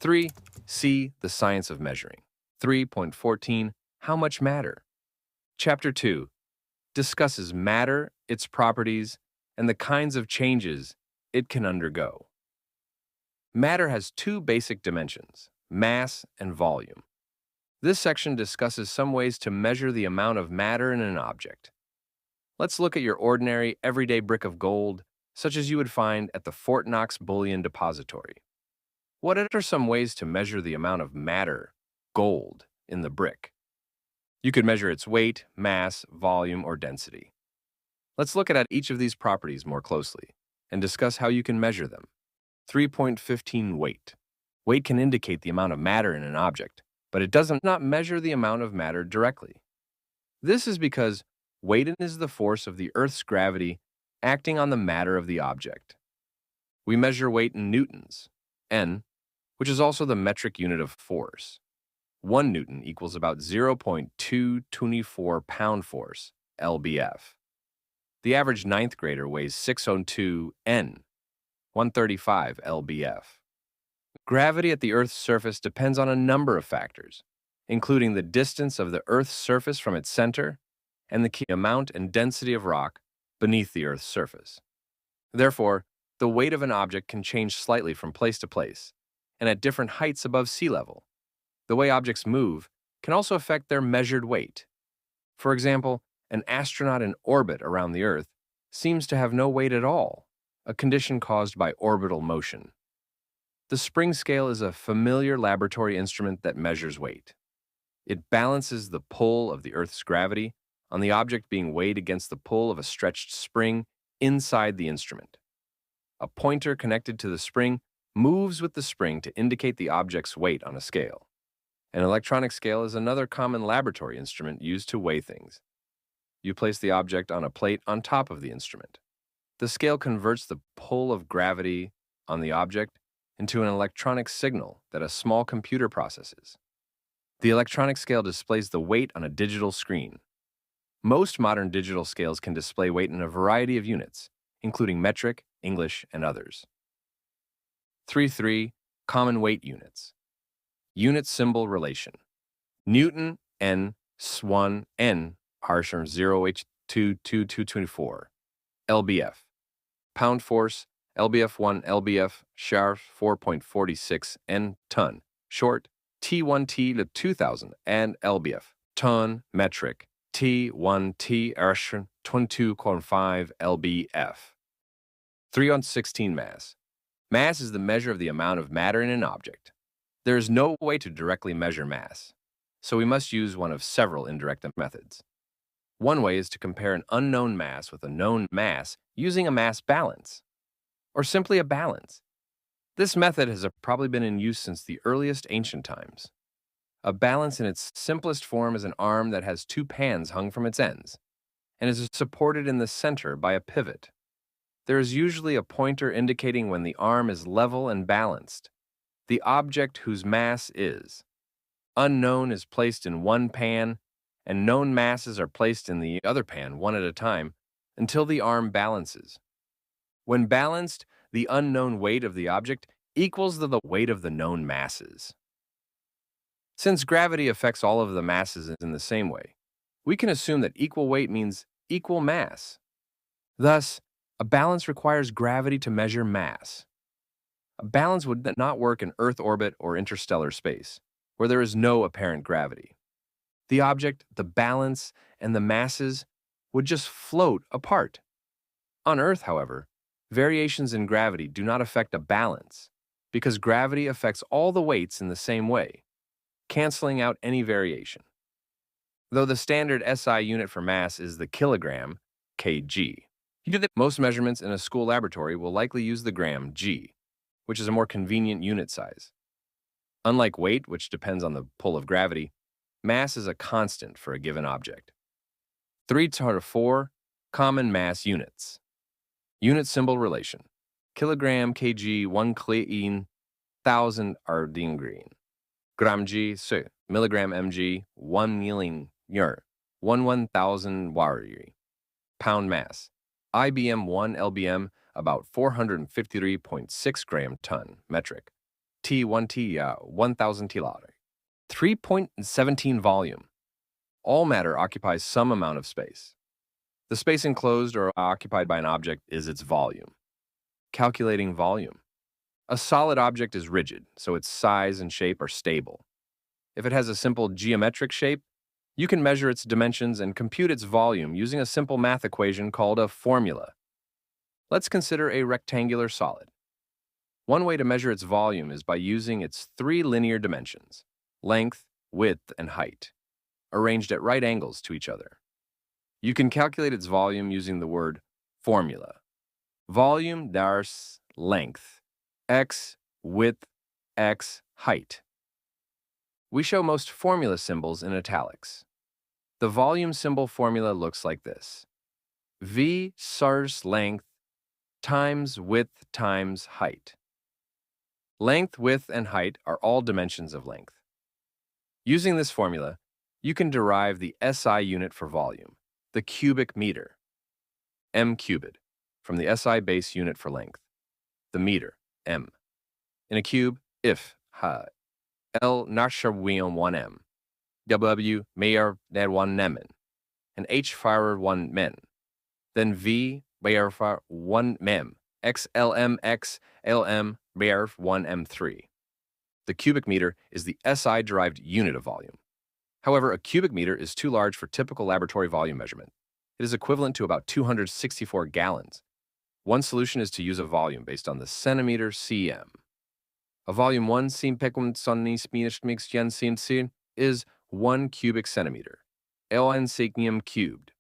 3. C. The science of measuring. 3.14. How much matter? Chapter 2 discusses matter, its properties, and the kinds of changes it can undergo. Matter has two basic dimensions, mass and volume. This section discusses some ways to measure the amount of matter in an object. Let's look at your ordinary, everyday brick of gold, such as you would find at the Fort Knox Bullion Depository. What are some ways to measure the amount of matter, gold, in the brick? You could measure its weight, mass, volume, or density. Let's look at each of these properties more closely and discuss how you can measure them. 3.15 Weight. Weight can indicate the amount of matter in an object, but it does not measure the amount of matter directly. This is because weight is the force of the Earth's gravity acting on the matter of the object. We measure weight in newtons, N, which is also the metric unit of force. 1 newton equals about 0.224 pound force, lbf. The average ninth grader weighs 602 N, 135 lbf. Gravity at the Earth's surface depends on a number of factors, including the distance of the Earth's surface from its center and the amount and density of rock beneath the Earth's surface. Therefore, the weight of an object can change slightly from place to place and at different heights above sea level. The way objects move can also affect their measured weight. For example, an astronaut in orbit around the Earth seems to have no weight at all, a condition caused by orbital motion. The spring scale is a familiar laboratory instrument that measures weight. It balances the pull of the Earth's gravity on the object being weighed against the pull of a stretched spring inside the instrument. A pointer connected to the spring moves with the spring to indicate the object's weight on a scale. An electronic scale is another common laboratory instrument used to weigh things. You place the object on a plate on top of the instrument. The scale converts the pull of gravity on the object into an electronic signal that a small computer processes. The electronic scale displays the weight on a digital screen. Most modern digital scales can display weight in a variety of units, including metric, English, and others. 3.3 Common weight units. Unit symbol relation. Newton, N, Swan, N, Harsher 0H22224. lbf. Pound force, lbf1, lbf, sharp 4.46 N, ton. Short, T1T to 2000 and lbf. Ton, metric, T1T, Harsher 22.5 lbf. 3.16 Mass. Mass is the measure of the amount of matter in an object. There is no way to directly measure mass, so we must use one of several indirect methods. One way is to compare an unknown mass with a known mass using a mass balance, or simply a balance. This method has probably been in use since the earliest ancient times. A balance in its simplest form is an arm that has two pans hung from its ends, and is supported in the center by a pivot. There is usually a pointer indicating when the arm is level and balanced. The object whose mass is unknown is placed in one pan, and known masses are placed in the other pan one at a time until the arm balances. When balanced, the unknown weight of the object equals the weight of the known masses. Since gravity affects all of the masses in the same way, we can assume that equal weight means equal mass. Thus, a balance requires gravity to measure mass. A balance would not work in Earth orbit or interstellar space, where there is no apparent gravity. The object, the balance, and the masses would just float apart. On Earth, however, variations in gravity do not affect a balance, because gravity affects all the weights in the same way, canceling out any variation. Though the standard SI unit for mass is the kilogram, kg. Most measurements in a school laboratory will likely use the gram, g, which is a more convenient unit size. Unlike weight, which depends on the pull of gravity, mass is a constant for a given object. 3.4 Common mass units. Unit symbol relation. Kilogram, kg, 1 klein, 1,000 ardinggreen. Gram g, so, milligram mg, 1 million yer, 1,000 warri. Pound mass. IBM 1 lbm, about 453.6 gram ton, metric. T1T 1000 T. 3.17 volume. All matter occupies some amount of space. The space enclosed or occupied by an object is its volume. Calculating volume. A solid object is rigid, so its size and shape are stable. If it has a simple geometric shape, you can measure its dimensions and compute its volume using a simple math equation called a formula. Let's consider a rectangular solid. One way to measure its volume is by using its three linear dimensions, length, width, and height, arranged at right angles to each other. You can calculate its volume using the word formula. Volume dars length, x, width, x, height. We show most formula symbols in italics. The volume symbol formula looks like this. V sars length times width times height. Length, width, and height are all dimensions of length. Using this formula, you can derive the SI unit for volume, the cubic meter, m cubed, from the SI base unit for length, the meter, m. In a cube, if L nashawion 1m, W mayor net 1 nemen, and H firer 1 men, then V mayor 1 mem, XLM X LM mayor 1 m3. The cubic meter is the SI-derived unit of volume. However, a cubic meter is too large for typical laboratory volume measurement. It is equivalent to about 264 gallons. One solution is to use a volume based on the centimeter cm. A volume 1 is 1 cubic centimeter, ln cubed.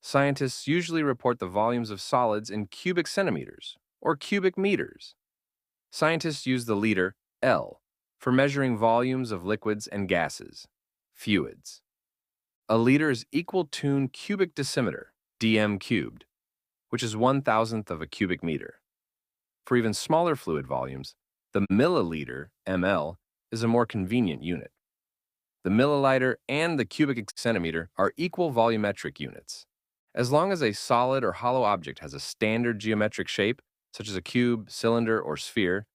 Scientists usually report the volumes of solids in cubic centimeters, or cubic meters. Scientists use the liter, L, for measuring volumes of liquids and gases, fluids. A liter is equal to cubic decimeter, dm cubed, which is 1,000th of a cubic meter. For even smaller fluid volumes, the milliliter, ml, is a more convenient unit. The milliliter and the cubic centimeter are equal volumetric units. As long as a solid or hollow object has a standard geometric shape, such as a cube, cylinder, or sphere,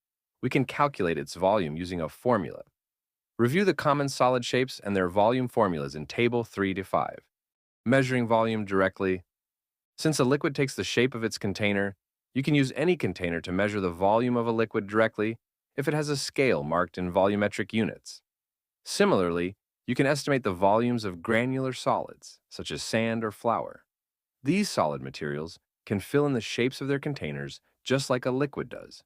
we can calculate its volume using a formula. Review the common solid shapes and their volume formulas in Table 3 to 5. Measuring volume directly. Since a liquid takes the shape of its container, you can use any container to measure the volume of a liquid directly if it has a scale marked in volumetric units. Similarly, you can estimate the volumes of granular solids, such as sand or flour. These solid materials can fill in the shapes of their containers just like a liquid does.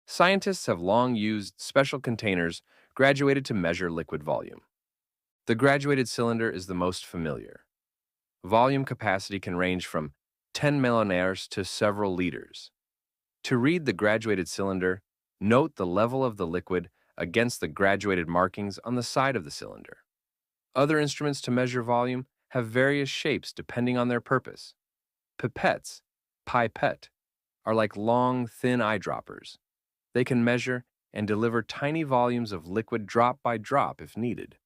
Scientists have long used special containers graduated to measure liquid volume. The graduated cylinder is the most familiar. Volume capacity can range from 10 milliliters to several liters. To read the graduated cylinder, note the level of the liquid against the graduated markings on the side of the cylinder. Other instruments to measure volume have various shapes depending on their purpose. Pipettes, pipette, are like long, thin eyedroppers. They can measure and deliver tiny volumes of liquid drop by drop if needed.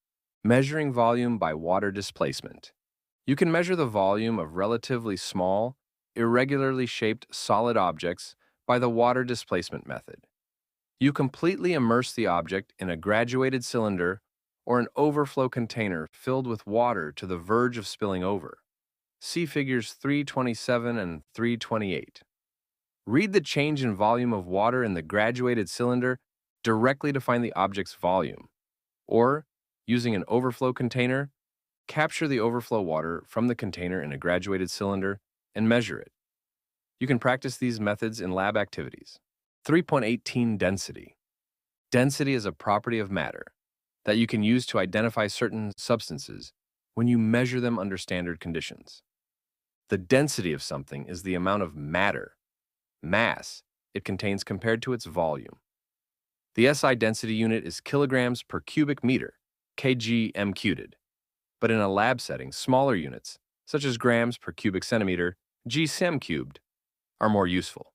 Measuring volume by water displacement. You can measure the volume of relatively small, irregularly shaped solid objects by the water displacement method. You completely immerse the object in a graduated cylinder or an overflow container filled with water to the verge of spilling over. See figures 327 and 328. Read the change in volume of water in the graduated cylinder directly to find the object's volume. Or, using an overflow container, capture the overflow water from the container in a graduated cylinder and measure it. You can practice these methods in lab activities. 3.18 Density. Density is a property of matter that you can use to identify certain substances when you measure them under standard conditions. The density of something is the amount of matter, mass, it contains compared to its volume. The SI density unit is kilograms per cubic meter, kg m cubed. But in a lab setting, smaller units, such as grams per cubic centimeter, g cm cubed, are more useful.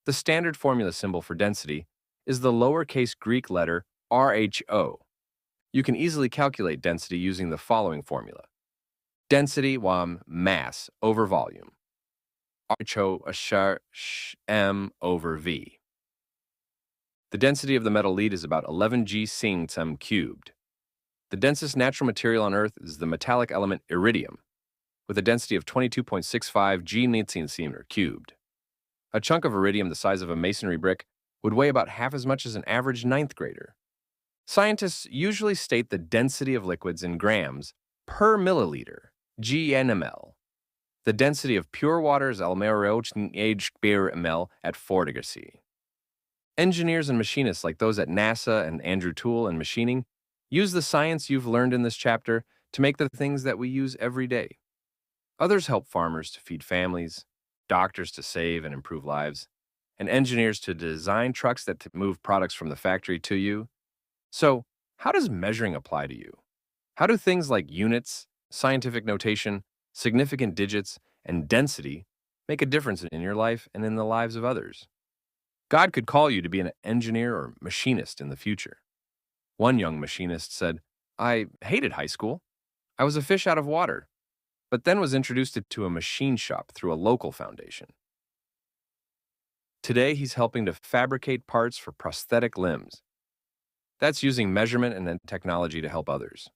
The standard formula symbol for density is the lowercase Greek letter rho. You can easily calculate density using the following formula. Density, mass, over volume. rho m over v. The density of the metal lead is about 11 g cm cubed. The densest natural material on Earth is the metallic element iridium, with a density of 22.65 g cm cubed. A chunk of iridium the size of a masonry brick would weigh about half as much as an average ninth grader. Scientists usually state the density of liquids in grams per milliliter, GNml. The density of pure water is ml at 4 degrees C. Engineers and machinists like those at NASA and Andrew Toole in machining use the science you've learned in this chapter to make the things that we use every day. Others help farmers to feed families, doctors to save and improve lives, and engineers to design trucks that move products from the factory to you. So, how does measuring apply to you? How do things like units, scientific notation, significant digits, and density make a difference in your life and in the lives of others? God could call you to be an engineer or machinist in the future. One young machinist said, "I hated high school. I was a fish out of water," but then was introduced to a machine shop through a local foundation. Today, he's helping to fabricate parts for prosthetic limbs. That's using measurement and technology to help others.